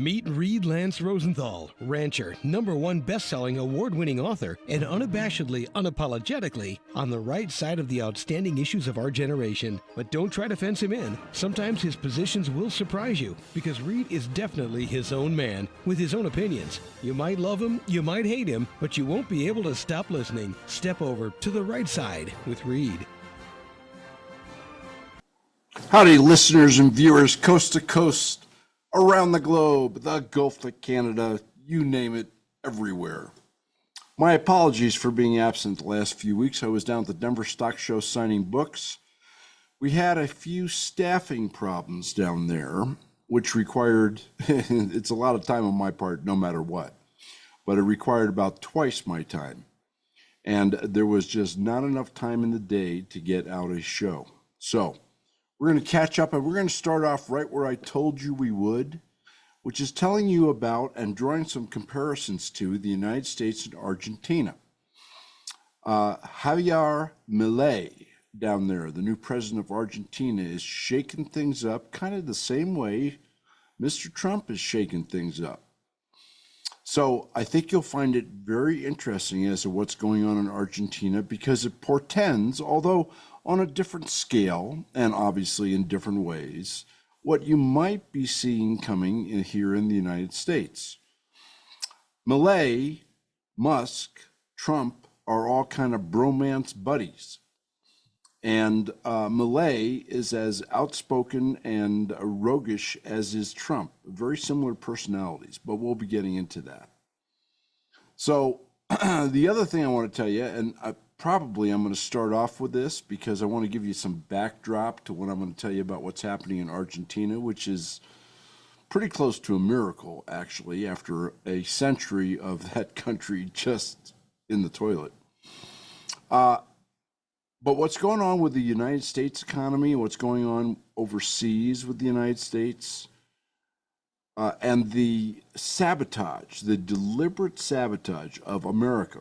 Meet Reed Lance Rosenthal, rancher, #1 best-selling award-winning author, and unabashedly, unapologetically on the right side of the outstanding issues of our generation. But don't try to fence him in. Sometimes his positions will surprise you, because Reed is definitely his own man, with his own opinions. You might love him, you might hate him, but you won't be able to stop listening. Step over to the right side with Reed. Howdy, listeners and viewers, coast to coast, around the globe, the Gulf of Canada, you name it, everywhere. My apologies for being absent the last few weeks. I was down at the Denver Stock Show signing books. We had a few staffing problems down there, which required, it's a lot of time on my part, no matter what, but it required about twice my time. And there was just not enough time in the day to get out a show. So, we're going to catch up, and we're going to start off right where I told you we would, which is telling you about and drawing some comparisons to the United States and Argentina. Javier Milei down there, the new president of Argentina, is shaking things up kind of the same way Mr. Trump is shaking things up. So I think you'll find it very interesting as to what's going on in Argentina, because it portends, although on a different scale and obviously in different ways, what you might be seeing coming in here in the United States. Millei, Musk, Trump are all kind of bromance buddies. And Millei is as outspoken and roguish as is Trump. Very similar personalities, but we'll be getting into that. So the other thing I want to tell you, and I'm going to start off with this because I want to give you some backdrop to what I'm going to tell you about what's happening in Argentina, which is pretty close to a miracle, actually, after a century of that country just in the toilet. But what's going on with the United States economy, what's going on overseas with the United States, and the sabotage, the deliberate sabotage of America,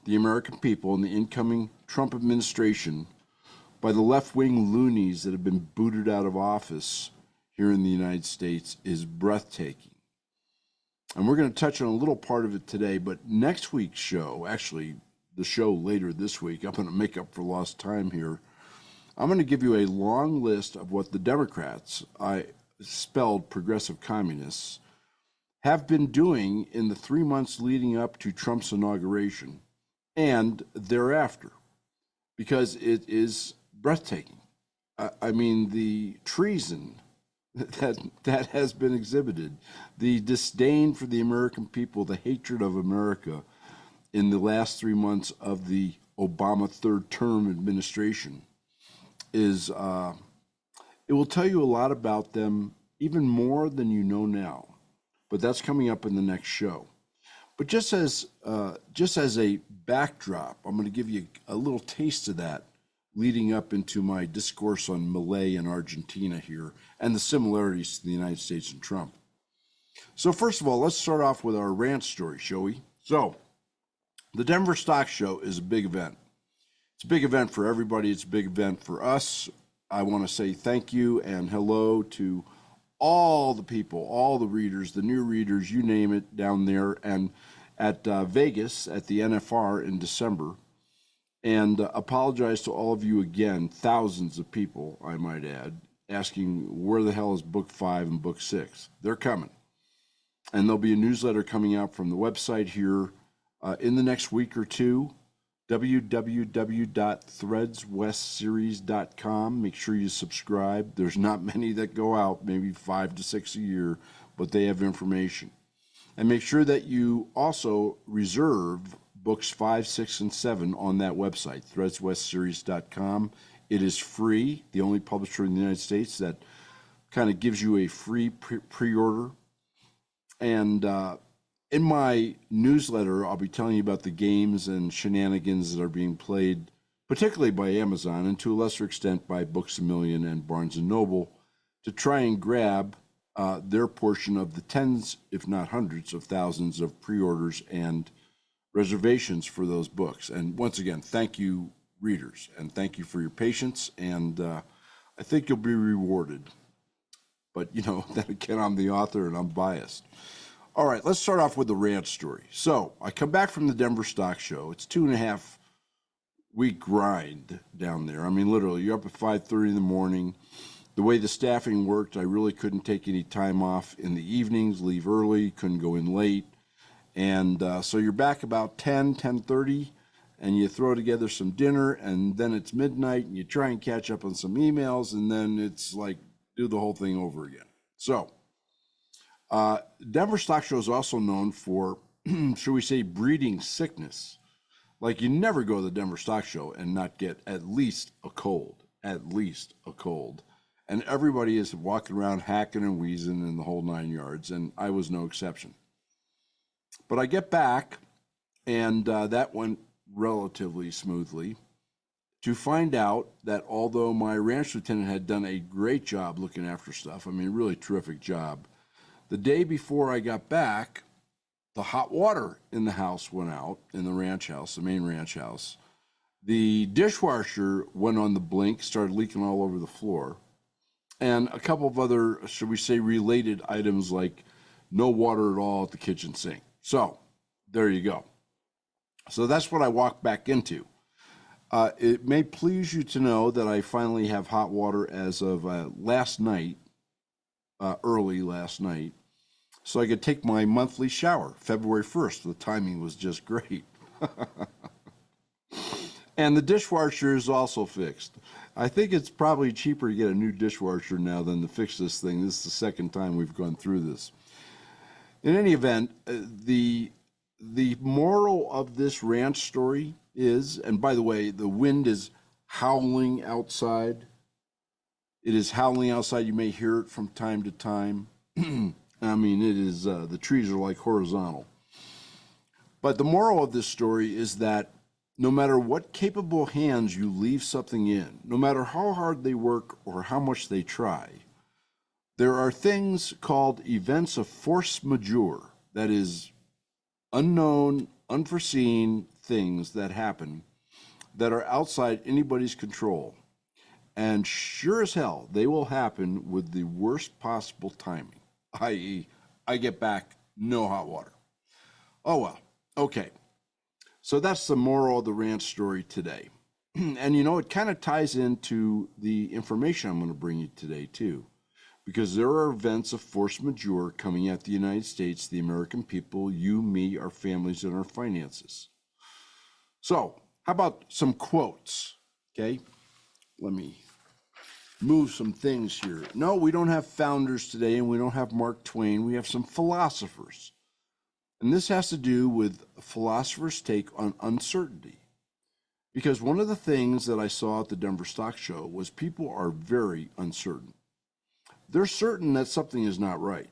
the American people, and the incoming Trump administration by the left-wing loonies that have been booted out of office here in the United States is breathtaking. And we're going to touch on a little part of it today, but next week's show, actually the show later this week, I'm going to make up for lost time here. I'm going to give you a long list of what the Democrats, I spelled progressive communists, have been doing in the 3 months leading up to Trump's inauguration and thereafter, because it is breathtaking. I mean, the treason that has been exhibited, the disdain for the American people, the hatred of America in the last 3 months of the Obama third term administration is, it will tell you a lot about them, even more than you know now. But that's coming up in the next show. But just as a backdrop, I'm going to give you a little taste of that leading up into my discourse on Millei and Argentina here and the similarities to the United States and Trump. So first of all, let's start off with our rant story, shall we? So the Denver Stock Show is a big event. It's a big event for everybody. It's a big event for us. I want to say thank you and hello to all the people, all the readers, the new readers, you name it, down there and at Vegas at the NFR in December. And apologize to all of you again, thousands of people, I might add, asking where the hell is book 5 and book 6. They're coming. And there'll be a newsletter coming out from the website here in the next week or two, www.threadswestseries.com. Make sure you subscribe. There's not many that go out, maybe 5 to 6 a year, but they have information. And make sure that you also reserve books 5, 6, and 7 on that website, threadswestseries.com. It is free, the only publisher in the United States that kind of gives you a free pre-order. And in my newsletter, I'll be telling you about the games and shenanigans that are being played, particularly by Amazon and to a lesser extent by Books A Million and Barnes & Noble, to try and grab their portion of the tens, if not hundreds of thousands of pre-orders and reservations for those books. And once again, thank you, readers, and thank you for your patience, and I think you'll be rewarded. But, then again, I'm the author and I'm biased. All right, let's start off with the ranch story. So I come back from the Denver Stock Show. It's 2.5-week grind down there. I mean, literally, you're up at 5:30 in the morning. The way the staffing worked, I really couldn't take any time off in the evenings, leave early, couldn't go in late. And so you're back about 10:30, and you throw together some dinner, and then it's midnight, and you try and catch up on some emails, and then it's like do the whole thing over again. So Denver Stock Show is also known for, should we say, breeding sickness. Like, you never go to the Denver Stock Show and not get at least a cold. And everybody is walking around hacking and wheezing in the whole 9 yards, and I was no exception. But I get back, and that went relatively smoothly, to find out that although my ranch lieutenant had done a great job looking after stuff, I mean, really terrific job, the day before I got back, the hot water in the house went out, in the ranch house, the main ranch house. The dishwasher went on the blink, started leaking all over the floor, and a couple of other, should we say, related items like no water at all at the kitchen sink. So there you go. So that's what I walked back into. It may please you to know that I finally have hot water as of last night, early last night, so I could take my monthly shower, February 1st. The timing was just great. And the dishwasher is also fixed. I think it's probably cheaper to get a new dishwasher now than to fix this thing. This is the second time we've gone through this. In any event, the moral of this ranch story is, and by the way, the wind is howling outside. It is howling outside. You may hear it from time to time. I mean, it is, the trees are like horizontal. But the moral of this story is that no matter what capable hands you leave something in, no matter how hard they work or how much they try, there are things called events of force majeure, that is, unknown, unforeseen things that happen that are outside anybody's control. And sure as hell, they will happen with the worst possible timing, i.e., I get back, no hot water. Oh well, okay. So that's the moral of the ranch story today. And it kind of ties into the information I'm going to bring you today too, because there are events of force majeure coming at the United States, the American people, you, me, our families, and our finances. So how about some quotes, okay? Let me move some things here. No, we don't have founders today, and we don't have Mark Twain. We have some philosophers. And this has to do with a philosopher's take on uncertainty. Because one of the things that I saw at the Denver Stock Show was people are very uncertain. They're certain that something is not right.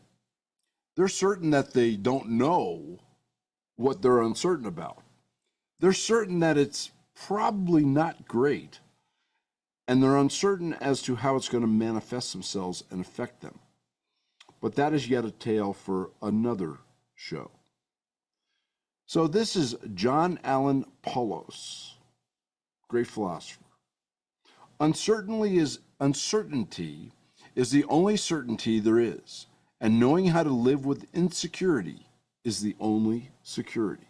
They're certain that they don't know what they're uncertain about. They're certain that it's probably not great, and they're uncertain as to how it's going to manifest themselves and affect them. But that is yet a tale for another show. So this is John Allen Paulos, great philosopher. Uncertainty is the only certainty there is, and knowing how to live with insecurity is the only security.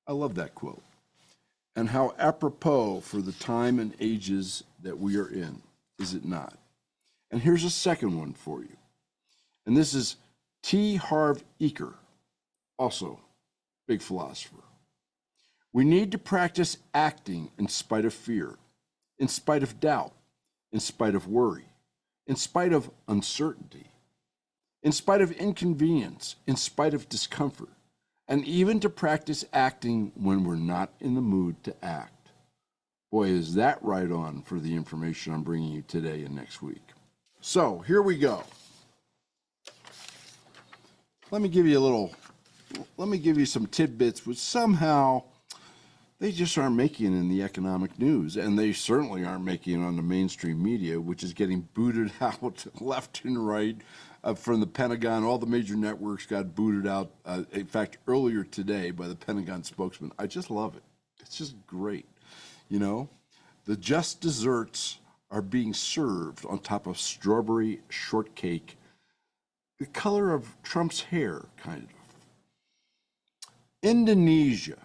I love that quote. And how apropos for the time and ages that we are in, is it not? And here's a second one for you. And this is T. Harv Eker, also big philosopher. We need to practice acting in spite of fear, in spite of doubt, in spite of worry, in spite of uncertainty, in spite of inconvenience, in spite of discomfort, and even to practice acting when we're not in the mood to act. Boy, is that right on for the information I'm bringing you today and next week. So here we go. Let me give you some tidbits which somehow they just aren't making it in the economic news, and they certainly aren't making it on the mainstream media, which is getting booted out left and right from the Pentagon. All the major networks got booted out, in fact, earlier today by the Pentagon spokesman. I just love it. It's just great. The just desserts are being served on top of strawberry shortcake the color of Trump's hair, kind of. Indonesia.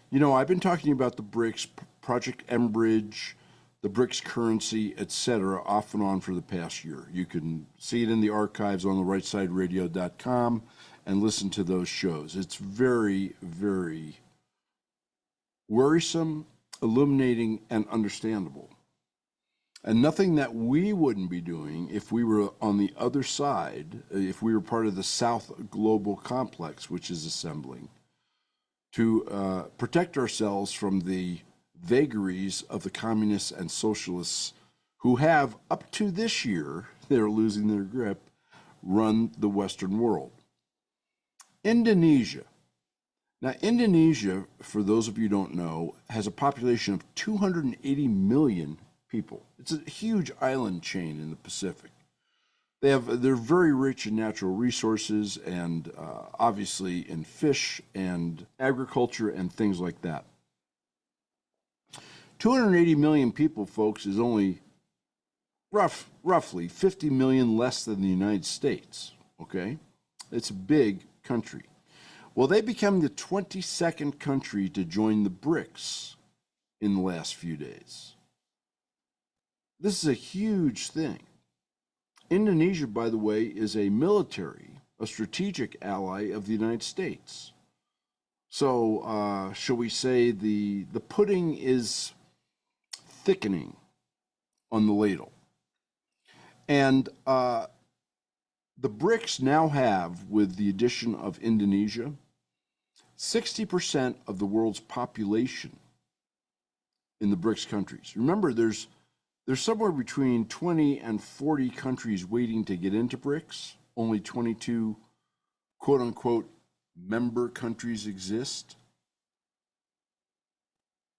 You know, I've been talking about the BRICS, Project Enbridge, the BRICS currency, etc., off and on for the past year. You can see it in the archives on the rightsideradio.com and listen to those shows. It's very, very worrisome, illuminating, and understandable. And nothing that we wouldn't be doing if we were on the other side, if we were part of the South Global Complex, which is assembling, to protect ourselves from the vagaries of the communists and socialists who have, up to this year, they're losing their grip, run the Western world. Indonesia. Now, Indonesia, for those of you who don't know, has a population of 280 million people. It's a huge island chain in the Pacific. They're very rich in natural resources and obviously in fish and agriculture and things like that. 280 million people, folks, is only roughly 50 million less than the United States, okay? It's a big country. Well, they became the 22nd country to join the BRICS in the last few days. This is a huge thing. Indonesia, by the way, is a strategic ally of the United States. So, shall we say the pudding is thickening on the ladle. And the BRICS now have, with the addition of Indonesia, 60% of the world's population in the BRICS countries. Remember, there's somewhere between 20 and 40 countries waiting to get into BRICS. Only 22 quote-unquote member countries exist.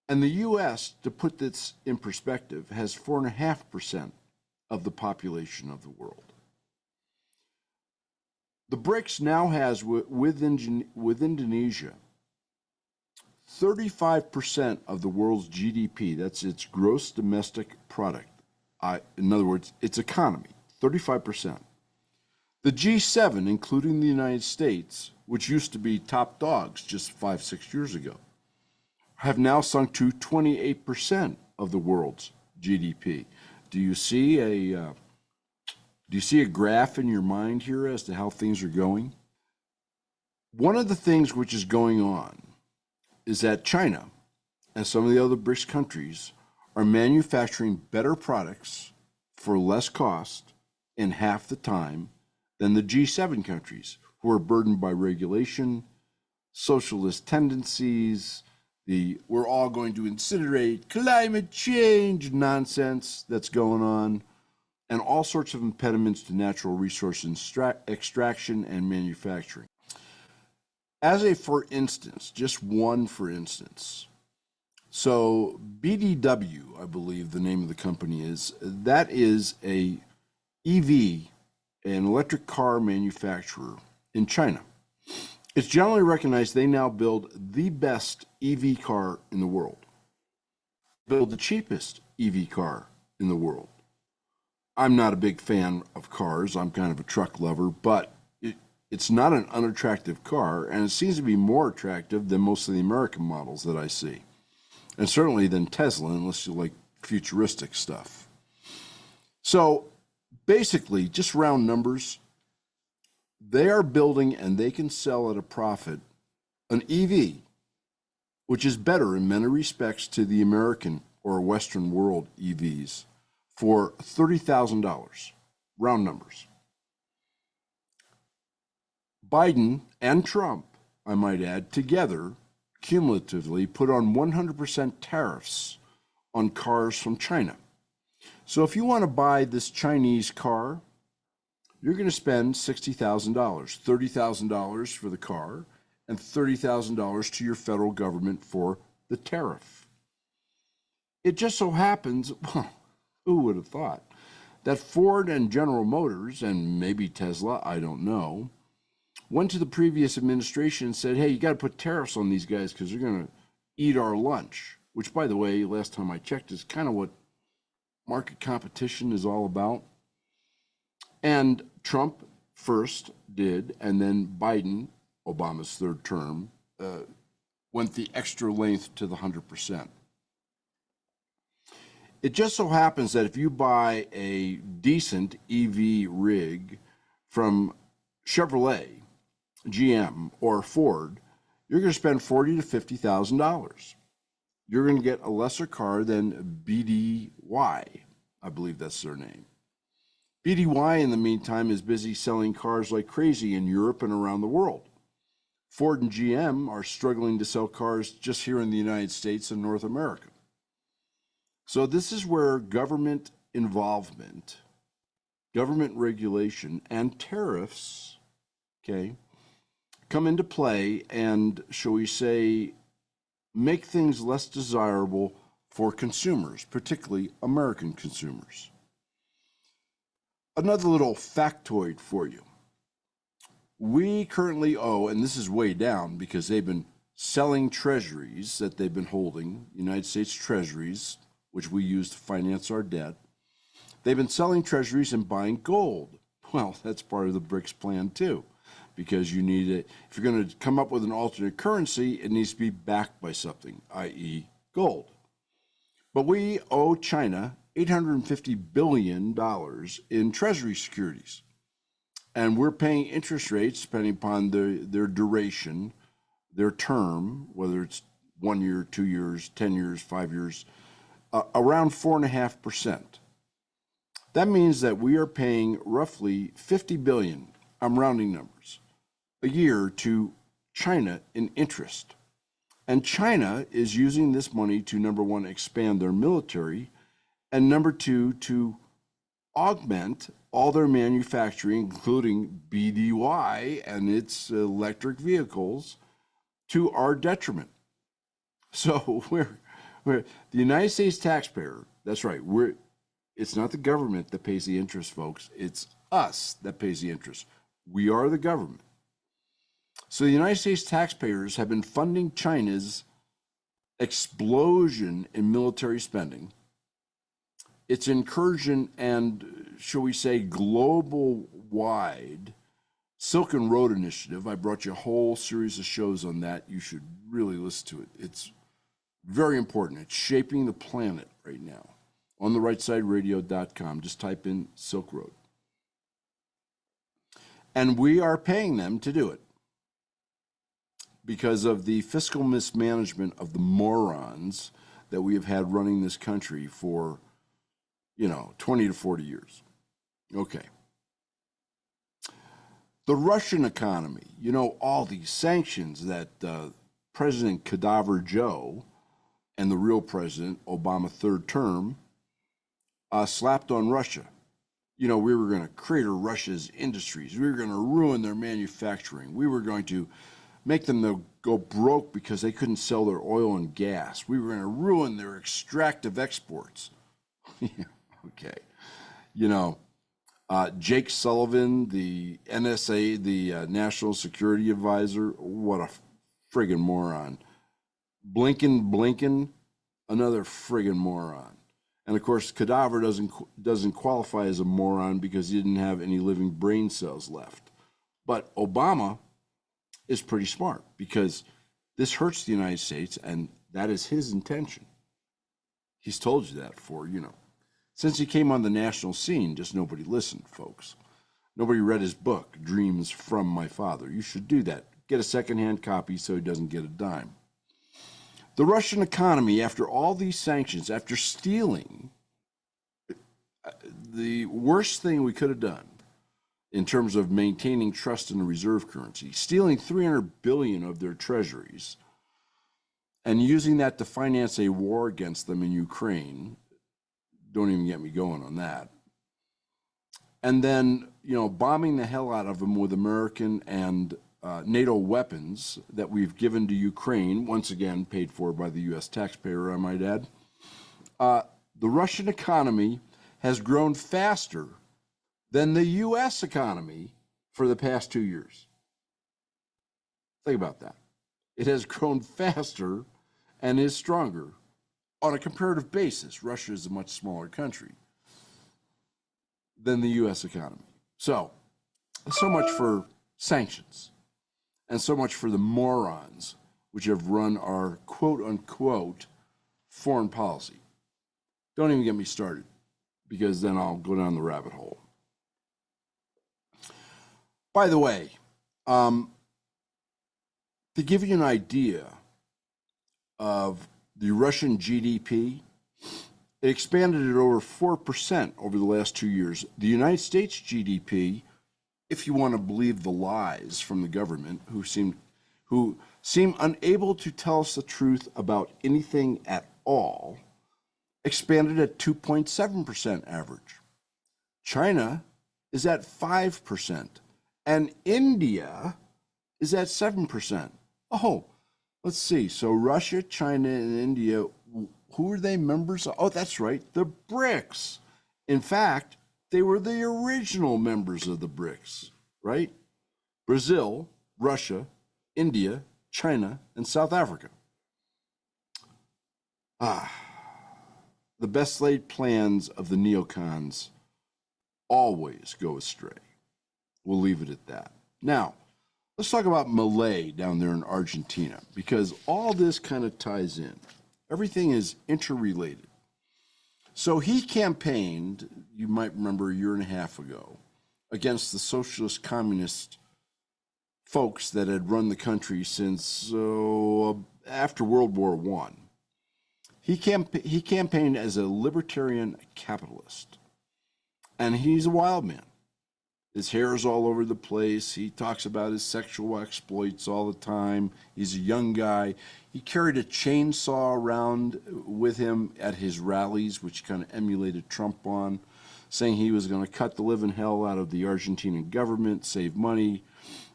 And the U.S., to put this in perspective, has 4.5% of the population of the world. The BRICS now has, with Indonesia, 35% of the world's GDP. That's its gross domestic product. In other words, its economy, 35%. The G7, including the United States, which used to be top dogs just 5-6 years ago, have now sunk to 28% of the world's GDP. Do you see a graph in your mind here as to how things are going? One of the things which is going on is that China and some of the other BRICS countries are manufacturing better products for less cost in half the time than the G7 countries, who are burdened by regulation, socialist tendencies, we're all going to incinerate, climate change nonsense that's going on, and all sorts of impediments to natural resource extraction and manufacturing. As a for instance, just one for instance, so BDW, I believe the name of the company is, that is a EV, an electric car manufacturer in China. It's generally recognized they now build the best EV car in the world, build the cheapest EV car in the world. I'm not a big fan of cars. I'm kind of a truck lover, but it's not an unattractive car, and it seems to be more attractive than most of the American models that I see, and certainly than Tesla, unless you like futuristic stuff. So basically, just round numbers, they are building and they can sell at a profit an EV, which is better in many respects to the American or Western world EVs, for $30,000, round numbers. Biden and Trump, I might add, together, cumulatively, put on 100% tariffs on cars from China. So if you want to buy this Chinese car, you're going to spend $60,000, $30,000 for the car, and $30,000 to your federal government for the tariff. It just so happens, well, who would have thought, that Ford and General Motors, and maybe Tesla, I don't know, went to the previous administration and said, hey, you got to put tariffs on these guys because they're going to eat our lunch, which, by the way, last time I checked, is kind of what market competition is all about. And Trump first did, and then Biden, Obama's third term, went the extra length to the 100%. It just so happens that if you buy a decent EV rig from Chevrolet, GM, or Ford, you're going to spend $40,000 to $50,000. You're going to get a lesser car than BDY, I believe that's their name. BDY, in the meantime, is busy selling cars like crazy in Europe and around the world. Ford and GM are struggling to sell cars just here in the United States and North America. So this is where government involvement, government regulation, and tariffs, okay, come into play and, shall we say, make things less desirable for consumers, particularly American consumers. Another little factoid for you. We currently owe, and this is way down because they've been selling treasuries that they've been holding, United States treasuries, which we use to finance our debt. They've been selling treasuries and buying gold. Well, that's part of the BRICS plan too, because you need it. If you're going to come up with an alternate currency, it needs to be backed by something, i.e. gold. But we owe China $850 billion in treasury securities. And we're paying interest rates depending upon their duration, their term, whether it's 1 year, 2 years, 10 years, 5 years, around 4.5%. That means that we are paying roughly $50 billion, I'm rounding numbers, a year to China in interest. And China is using this money to, number one, expand their military, and number two, to augment all their manufacturing, including BDY and its electric vehicles, to our detriment. So we're the United States taxpayer, that's right, it's not the government that pays the interest, folks. It's us that pays the interest. We are the government. So the United States taxpayers have been funding China's explosion in military spending, its incursion and, shall we say, global-wide Silk Road Initiative. I brought you a whole series of shows on that. You should really listen to it. It's very important. It's shaping the planet right now. On the rightsideradio.com, just type in Silk Road. And we are paying them to do it because of the fiscal mismanagement of the morons that we have had running this country for, 20 to 40 years. Okay. The Russian economy, all these sanctions that President Cadaver Joe and the real president, Obama third term, slapped on Russia. We were going to crater Russia's industries. We were going to ruin their manufacturing. We were going to make them go broke because they couldn't sell their oil and gas. We were going to ruin their extractive exports. Okay. Jake Sullivan, the NSA, the National Security Advisor, what a friggin' moron. Blinken, another friggin' moron. And of course, Cadaver doesn't qualify as a moron because he didn't have any living brain cells left. But Obama is pretty smart because this hurts the United States, and that is his intention. He's told you that for, since he came on the national scene, just nobody listened, folks. Nobody read his book, Dreams from My Father. You should do that. Get a secondhand copy so he doesn't get a dime. The Russian economy, after all these sanctions, after stealing, the worst thing we could have done in terms of maintaining trust in the reserve currency, stealing $300 billion of their treasuries and using that to finance a war against them in Ukraine. Don't even get me going on that. And then, bombing the hell out of them with American and NATO weapons that we've given to Ukraine, once again paid for by the U.S. taxpayer, I might add. The Russian economy has grown faster than the U.S. economy for the past 2 years. Think about that. It has grown faster and is stronger on a comparative basis. Russia is a much smaller country than the U.S. economy. So So much for sanctions, and so much for the morons which have run our quote unquote foreign policy. Don't even get me started, because then I'll go down the rabbit hole. By the way, to give you an idea of the Russian GDP, it expanded at over 4% over the last 2 years. The United States GDP, if you want to believe the lies from the government, who seem unable to tell us the truth about anything at all, expanded at 2.7% average. China is at 5%, and India is at 7%. Oh, let's see. So Russia, China, and India, who are they members of? Oh, that's right, the BRICS. In fact, they were the original members of the BRICS, right? Brazil, Russia, India, China, and South Africa. The best laid plans of the neocons always go astray. We'll leave it at that. Now, let's talk about Millei down there in Argentina, because all this kind of ties in. Everything is interrelated. So he campaigned, you might remember a year and a half ago, against the socialist communist folks that had run the country since after World War I. He campaigned as a libertarian capitalist, and he's a wild man. His hair is all over the place. He talks about his sexual exploits all the time. He's a young guy. He carried a chainsaw around with him at his rallies, which kind of emulated Trump on, saying he was going to cut the living hell out of the Argentinian government, save money,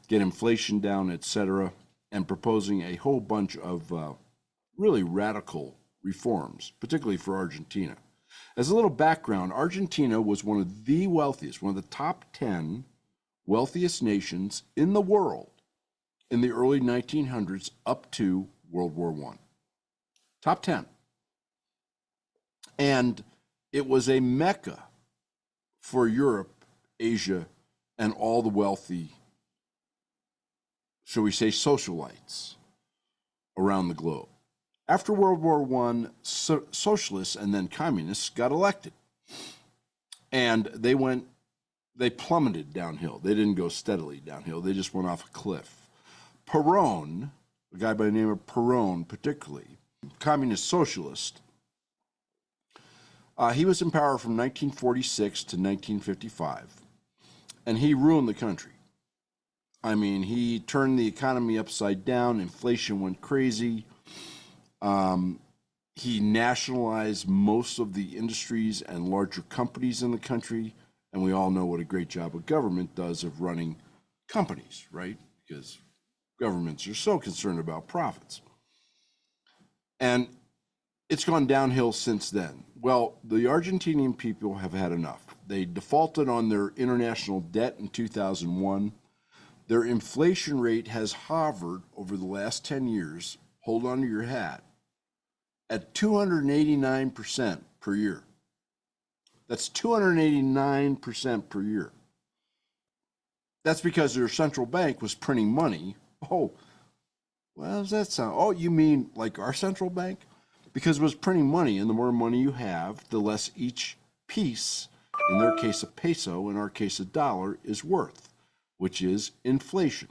get inflation down, etc., and proposing a whole bunch of really radical reforms, particularly for Argentina. As a little background, Argentina was one of the wealthiest, one of the top 10 wealthiest nations in the world in the early 1900s up to World War I. Top 10. And it was a mecca for Europe, Asia, and all the wealthy, shall we say, socialites around the globe. After World War I, socialists and then communists got elected. And they plummeted downhill. They didn't go steadily downhill. They just went off a cliff. Perón, a guy by the name of Perón particularly, communist socialist, he was in power from 1946 to 1955. And he ruined the country. I mean, he turned the economy upside down. Inflation went crazy. He nationalized most of the industries and larger companies in the country, and we all know what a great job a government does of running companies, right? Because governments are so concerned about profits. And it's gone downhill since then. Well, the Argentinian people have had enough. They defaulted on their international debt in 2001. Their inflation rate has hovered over the last 10 years, hold on to your hat, at 289% per year. That's 289% per year. That's because their central bank was printing money. Oh, well, does that sound? Oh, you mean like our central bank? Because it was printing money, and the more money you have, the less each piece, in their case a peso, in our case a dollar, is worth, which is inflation.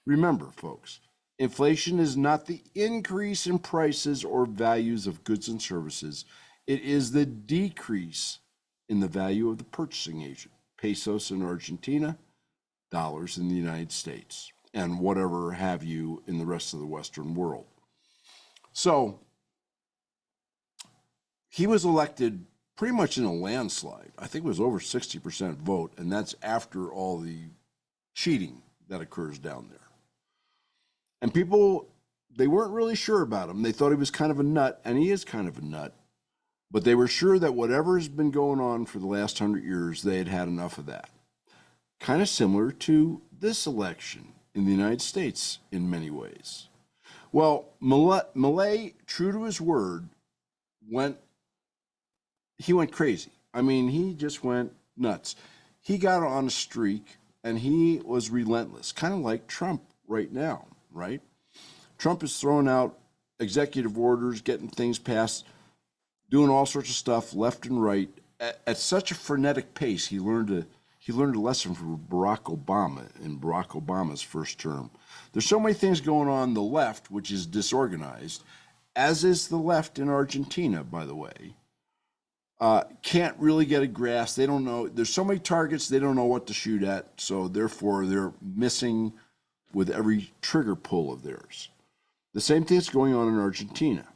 Remember, folks, inflation is not the increase in prices or values of goods and services. It is the decrease in the value of the purchasing agent. Pesos in Argentina, dollars in the United States, and whatever have you in the rest of the Western world. So he was elected pretty much in a landslide. I think it was over 60% vote, and that's after all the cheating that occurs down there. And people, they weren't really sure about him. They thought he was kind of a nut, and he is kind of a nut. But they were sure that whatever has been going on for the last 100 years, they had had enough of that. Kind of similar to this election in the United States in many ways. Well, Millei, true to his word, went crazy. I mean, he just went nuts. He got on a streak and he was relentless, kind of like Trump right now, right? Trump is throwing out executive orders, getting things passed, doing all sorts of stuff left and right at such a frenetic pace. He learned a lesson from Barack Obama in Barack Obama's first term. There's so many things going on the left, which is disorganized, as is the left in Argentina, by the way. Can't really get a grasp. They don't know. There's so many targets, they don't know what to shoot at. So therefore, they're missing with every trigger pull of theirs. The same thing is going on in Argentina.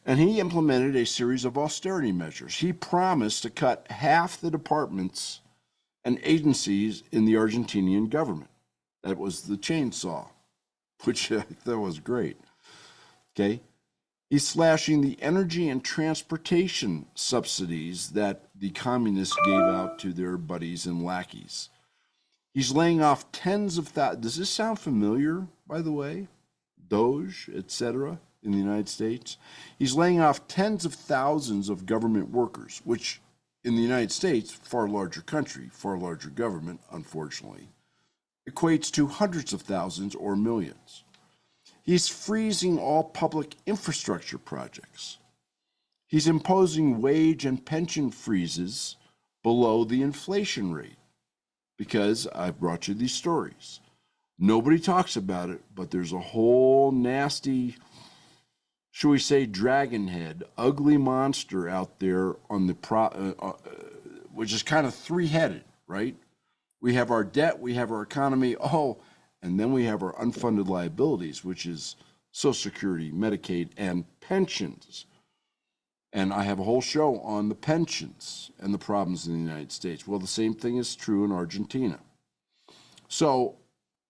And he implemented a series of austerity measures. He promised to cut half the departments and agencies in the Argentinian government. That was the chainsaw, which I thought was great. Okay. He's slashing the energy and transportation subsidies that the communists gave out to their buddies and lackeys. He's laying off tens of thousands. Does this sound familiar, by the way? Doge, etc., in the United States. He's laying off tens of thousands of government workers, which in the United States, far larger country, far larger government, unfortunately, equates to hundreds of thousands or millions. He's freezing all public infrastructure projects. He's imposing wage and pension freezes below the inflation rate because I've brought you these stories. Nobody talks about it, but there's a whole nasty, shall we say, dragon head, ugly monster out there on the which is kind of three-headed, right? We have our debt, we have our economy, and then we have our unfunded liabilities, which is Social Security, Medicaid, and pensions. And I have a whole show on the pensions and the problems in the United States. Well, the same thing is true in Argentina. So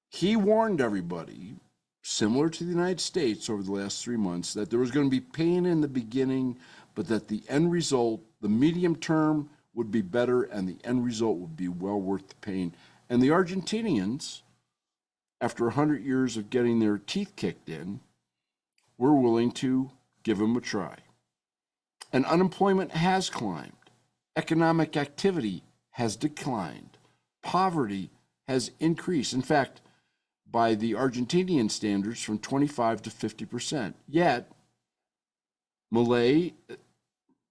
he warned everybody, similar to the United States over the last 3 months, that there was going to be pain in the beginning, but that the end result, the medium term, would be better, and the end result would be well worth the pain. And the Argentinians, after 100 years of getting their teeth kicked in, were willing to give him a try. And unemployment has climbed. Economic activity has declined. Poverty has increased. In fact, by the Argentinian standards, from 25 to 50%. Yet, Millei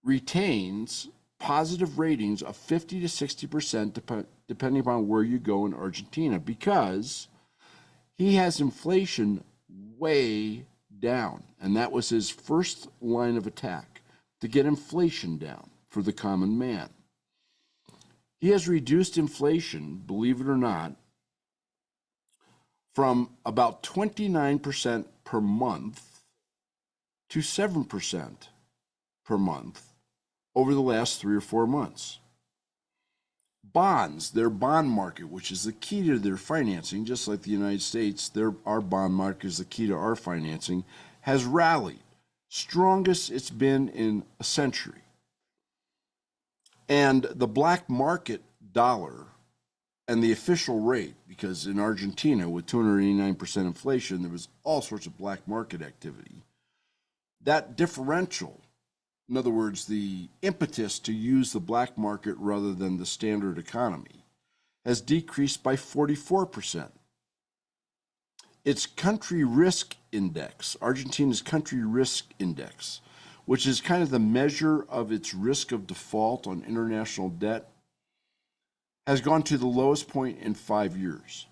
retains positive ratings of 50 to 60%, depending upon where you go in Argentina, because he has inflation way down. And that was his first line of attack, to get inflation down for the common man. He has reduced inflation, believe it or not, from about 29% per month to 7% per month over the last 3 or 4 months. Bonds, their bond market, which is the key to their financing, just like the United States, our bond market is the key to our financing, has rallied. Strongest it's been in a century. And the black market dollar and the official rate, because in Argentina with 289% inflation, there was all sorts of black market activity. That differential, in other words, the impetus to use the black market rather than the standard economy, has decreased by 44%. Its country risk index, Argentina's country risk index, which is kind of the measure of its risk of default on international debt, has gone to the lowest point in 5 years.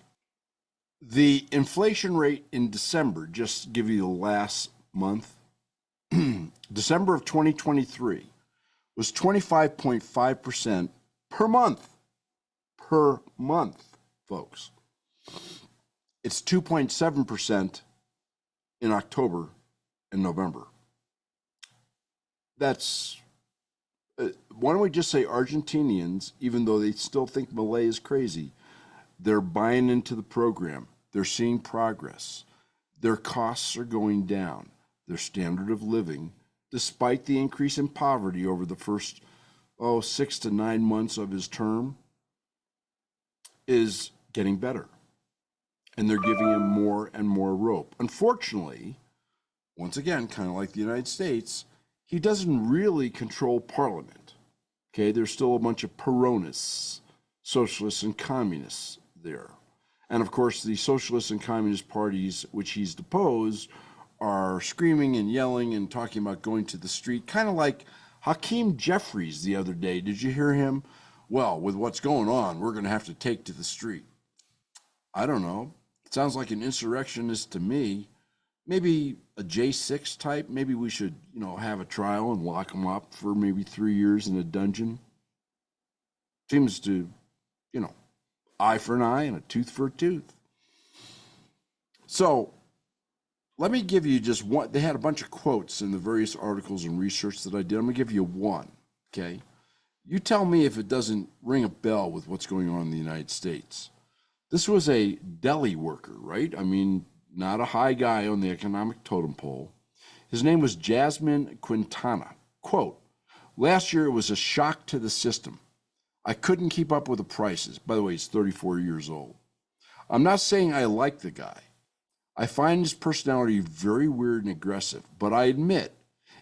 The inflation rate in December, just to give you the last month, December of 2023 was 25.5% per month. Per month, folks. It's 2.7% in October and November. That's, why don't we just say Argentinians, even though they still think Millei is crazy, they're buying into the program. They're seeing progress. Their costs are going down. Their standard of living, despite the increase in poverty over the first 6 to 9 months of his term, is getting better. And they're giving him more and more rope. Unfortunately, once again, kind of like the United States, he doesn't really control Parliament. Okay, there's still a bunch of Peronists, socialists, and communists there. And of course, the socialist and communist parties, which he's deposed, are screaming and yelling and talking about going to the street, kind of like Hakeem Jeffries the other day. Did you hear him? Well, with what's going on, we're going to have to take to the street. I don't know. It sounds like an insurrectionist to me. Maybe a J6 type. Maybe we should, have a trial and lock him up for maybe 3 years in a dungeon. Seems to, eye for an eye and a tooth for a tooth. So let me give you just one. They had a bunch of quotes in the various articles and research that I did. I'm going to give you one, okay? You tell me if it doesn't ring a bell with what's going on in the United States. This was a deli worker, right? I mean, not a high guy on the economic totem pole. His name was Jasmine Quintana. Quote, "Last year it was a shock to the system. I couldn't keep up with the prices." By the way, he's 34 years old. "I'm not saying I like the guy. I find his personality very weird and aggressive, but I admit,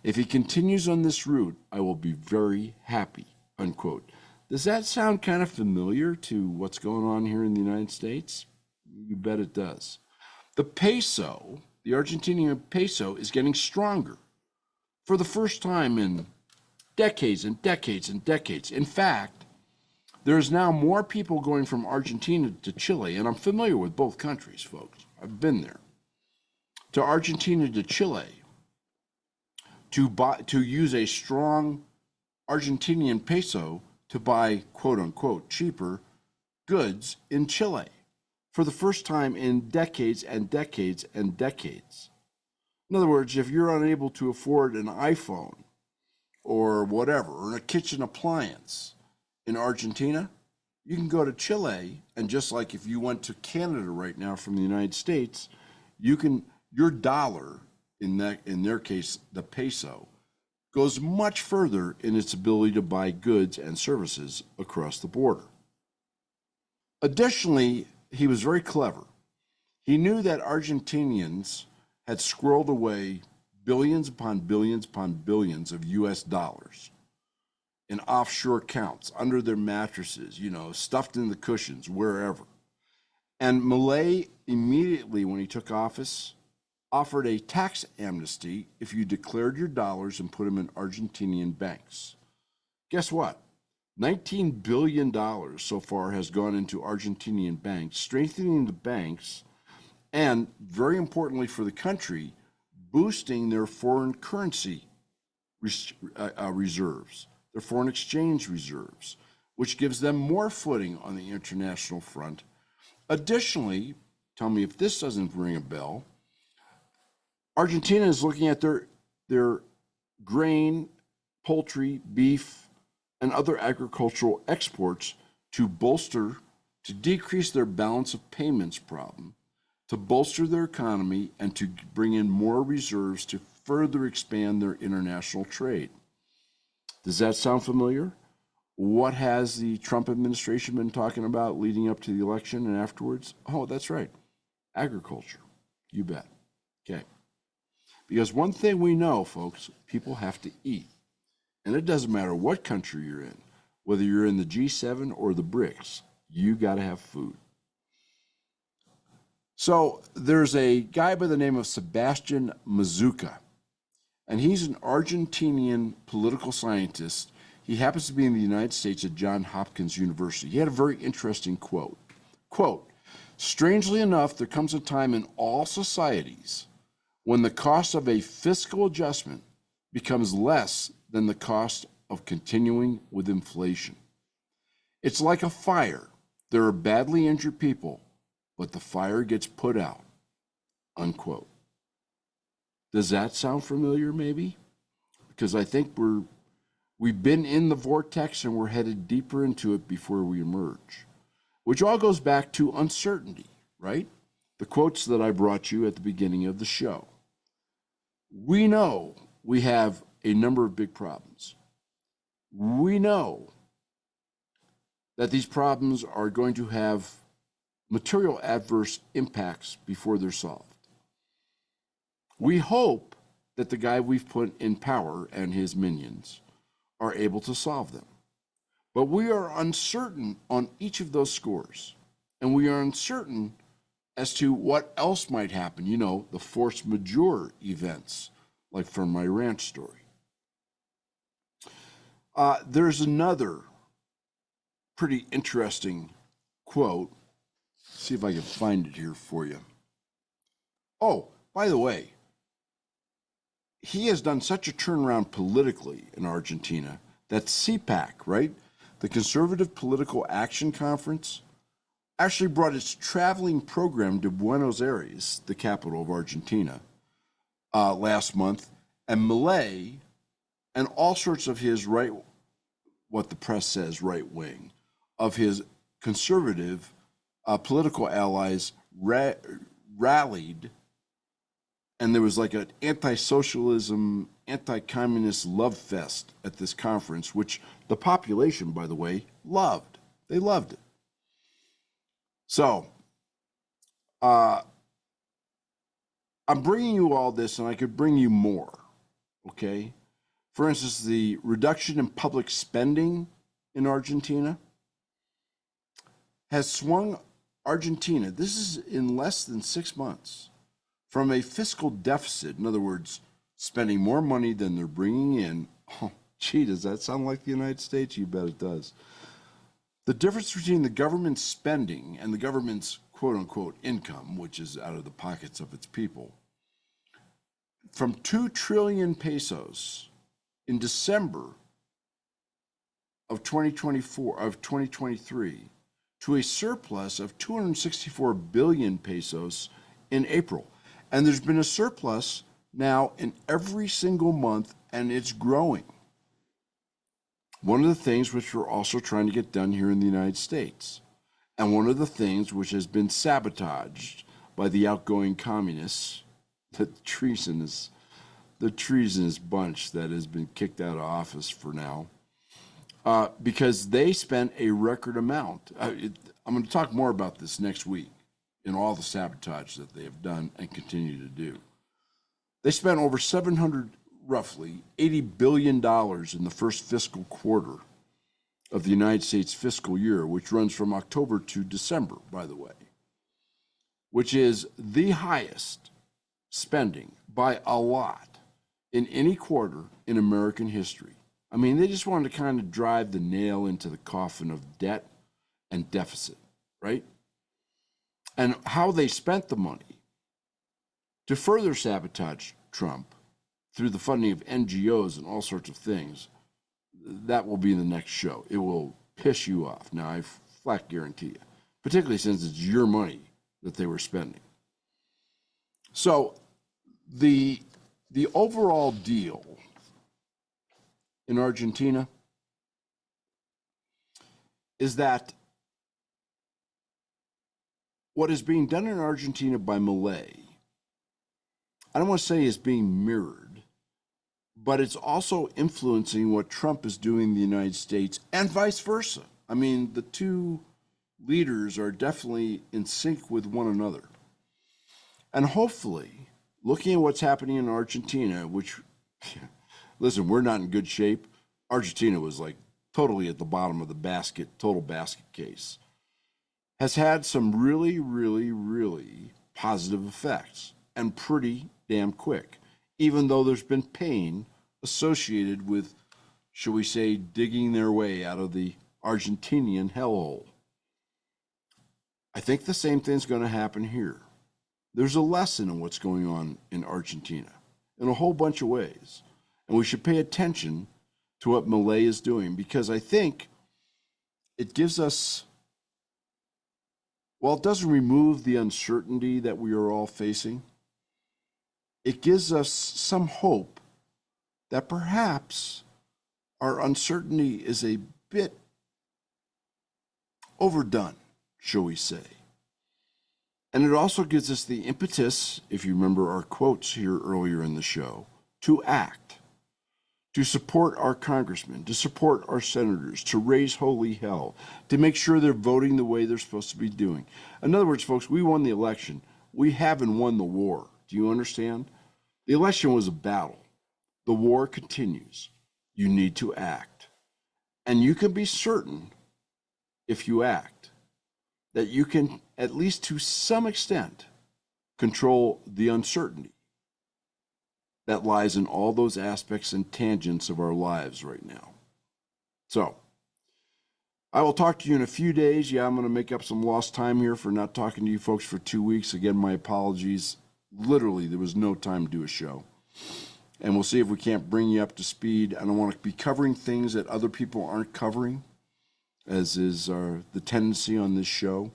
if he continues on this route, I will be very happy," unquote. Does that sound kind of familiar to what's going on here in the United States? You bet it does. The peso, the Argentinian peso, is getting stronger for the first time in decades and decades and decades. In fact, there's now more people going from Argentina to Chile, and I'm familiar with both countries, folks. I've been there. To Argentina to Chile to use a strong Argentinian peso to buy, quote unquote, cheaper goods in Chile for the first time in decades and decades and decades. In other words, if you're unable to afford an iPhone or whatever, or a kitchen appliance in Argentina, you can go to Chile, and just like if you went to Canada right now from the United States, your dollar, in their case, the peso, goes much further in its ability to buy goods and services across the border. Additionally, he was very clever. He knew that Argentinians had squirreled away billions upon billions upon billions of US dollars in offshore accounts, under their mattresses, stuffed in the cushions, wherever. And Millei, immediately when he took office, offered a tax amnesty if you declared your dollars and put them in Argentinian banks. Guess what? $19 billion so far has gone into Argentinian banks, strengthening the banks, and very importantly for the country, boosting their foreign currency reserves, their foreign exchange reserves, which gives them more footing on the international front. Additionally, tell me if this doesn't ring a bell, Argentina is looking at their grain, poultry, beef, and other agricultural exports to decrease their balance of payments problem, to bolster their economy, and to bring in more reserves to further expand their international trade. Does that sound familiar? What has the Trump administration been talking about leading up to the election and afterwards? Oh, that's right. Agriculture. You bet. Okay. Because one thing we know, folks, people have to eat. And it doesn't matter what country you're in, whether you're in the G7 or the BRICS, you got to have food. So there's a guy by the name of Sebastian Mazuca, and he's an Argentinian political scientist. He happens to be in the United States at Johns Hopkins University. He had a very interesting quote. Quote, "Strangely enough, there comes a time in all societies when the cost of a fiscal adjustment becomes less than the cost of continuing with inflation. It's like a fire. There are badly injured people, but the fire gets put out," unquote. Does that sound familiar, maybe? Because I think we've been in the vortex and we're headed deeper into it before we emerge, which all goes back to uncertainty, right? The quotes that I brought you at the beginning of the show. We know we have a number of big problems. We know that these problems are going to have material adverse impacts before they're solved. We hope that the guy we've put in power and his minions are able to solve them. But we are uncertain on each of those scores. And we are uncertain as to what else might happen, the force majeure events, like from my ranch story. There's another pretty interesting quote. See if I can find it here for you. Oh, by the way, he has done such a turnaround politically in Argentina that CPAC, right, the Conservative Political Action Conference, actually brought its traveling program to Buenos Aires, the capital of Argentina, last month, and Millei and all sorts of his what the press says right wing, of his conservative political allies rallied, and there was like an anti-socialism, anti-communist love fest at this conference, which the population, by the way, loved. They loved it. So, I'm bringing you all this, and I could bring you more, okay? For instance, the reduction in public spending in Argentina has swung Argentina, this is in less than 6 months, from a fiscal deficit, in other words, spending more money than they're bringing in. Oh, gee, does that sound like the United States? You bet it does. The difference between the government's spending and the government's quote-unquote income, which is out of the pockets of its people, from 2 trillion pesos in December of 2023 to a surplus of 264 billion pesos in April. And there's been a surplus now in every single month, and it's growing. One of the things which we're also trying to get done here in the United States, and one of the things which has been sabotaged by the outgoing communists, the treasonous bunch that has been kicked out of office for now, because they spent a record amount. I'm going to talk more about this next week in all the sabotage that they have done and continue to do. They spent over roughly $80 billion in the first fiscal quarter of the United States fiscal year, which runs from October to December, by the way, which is the highest spending by a lot in any quarter in American history. I mean, they just wanted to kind of drive the nail into the coffin of debt and deficit, right? And how they spent the money to further sabotage Trump through the funding of NGOs and all sorts of things, that will be in the next show. It will piss you off. Now, I flat guarantee you, particularly since it's your money that they were spending. So the overall deal in Argentina is that what is being done in Argentina by Millei, I don't want to say is being mirrored, but it's also influencing what Trump is doing in the United States and vice versa. I mean, the two leaders are definitely in sync with one another. And hopefully, looking at what's happening in Argentina, which, listen, we're not in good shape. Argentina was like totally at the bottom of the basket, total basket case, has had some really, really, really positive effects, and pretty damn quick, even though there's been pain associated with, shall we say, digging their way out of the Argentinian hellhole. I think the same thing's going to happen here. There's a lesson in what's going on in Argentina in a whole bunch of ways, and we should pay attention to what Millei is doing, because I think it gives us, while it doesn't remove the uncertainty that we are all facing, it gives us some hope that perhaps our uncertainty is a bit overdone, shall we say. And it also gives us the impetus, if you remember our quotes here earlier in the show, to act, to support our congressmen, to support our senators, to raise holy hell, to make sure they're voting the way they're supposed to be doing. In other words, folks, we won the election. We haven't won the war. Do you understand? The election was a battle. The war continues. You need to act. And you can be certain, if you act, that you can, at least to some extent, control the uncertainty that lies in all those aspects and tangents of our lives right now. So, I will talk to you in a few days. Yeah, I'm going to make up some lost time here for not talking to you folks for 2 weeks. Again, my apologies. Literally, there was no time to do a show. And we'll see if we can't bring you up to speed. I don't want to be covering things that other people aren't covering, as is the tendency on this show.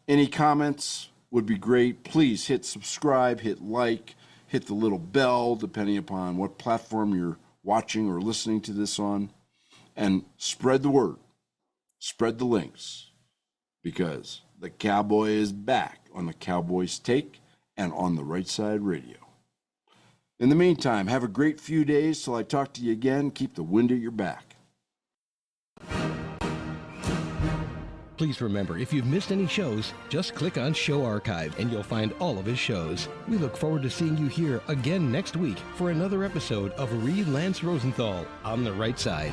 Any comments would be great. Please hit subscribe, hit like, hit the little bell, depending upon what platform you're watching or listening to this on, and spread the word. Spread the links, because the cowboy is back on the Cowboys Take and on the Right Side Radio. In the meantime, have a great few days till I talk to you again. Keep the wind at your back. Please remember, if you've missed any shows, just click on Show Archive and you'll find all of his shows. We look forward to seeing you here again next week for another episode of Read Lance Rosenthal on the Right Side.